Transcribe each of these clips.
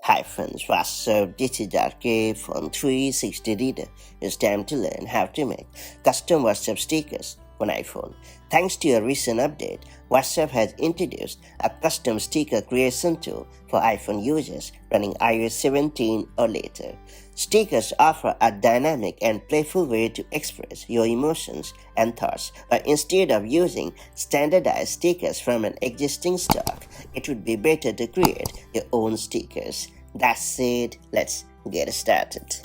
Hi friends, what's up? This is RK from 360 Reader. It's time to learn how to make custom WhatsApp stickers on iPhone. Thanks to a recent update, WhatsApp has introduced a custom sticker creation tool for iPhone users running iOS 17 or later. Stickers offer a dynamic and playful way to express your emotions and thoughts, but instead of using standardized stickers from an existing stock, it would be better to create your own stickers. That's it, let's get started.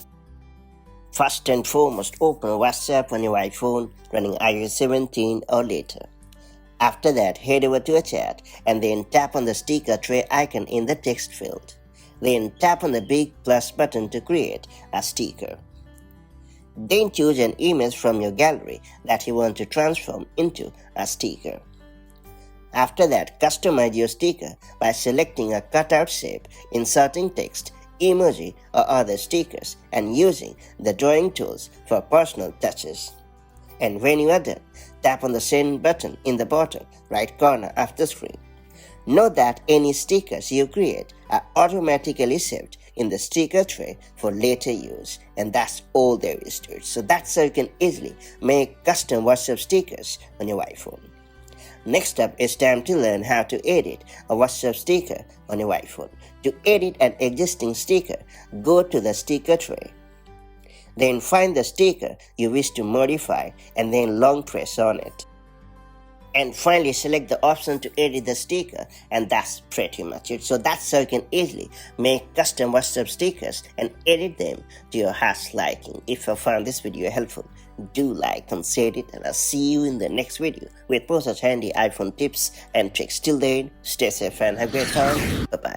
First and foremost, open WhatsApp on your iPhone running iOS 17 or later. After that, head over to a chat and then tap on the sticker tray icon in the text field. Then tap on the big plus button to create a sticker. Then choose an image from your gallery that you want to transform into a sticker. After that, customize your sticker by selecting a cutout shape, inserting text, emoji or other stickers, and using the drawing tools for personal touches. And when you are done, tap on the send button in the bottom right corner of the screen. Note that any stickers you create are automatically saved in the sticker tray for later use, and that's all there is to it. So that's how you can easily make custom WhatsApp stickers on your iPhone. Next up, it's time to learn how to edit a WhatsApp sticker on your iPhone. To edit an existing sticker, go to the sticker tray. Then find the sticker you wish to modify and then long press on it. And finally select the option to edit the sticker, and that's pretty much it. So that's how you can easily make custom WhatsApp stickers and edit them to your heart's liking. If you found this video helpful, do like and share it, and I'll see you in the next video with more such handy iPhone tips and tricks. Till then, stay safe and have a great time. Bye bye.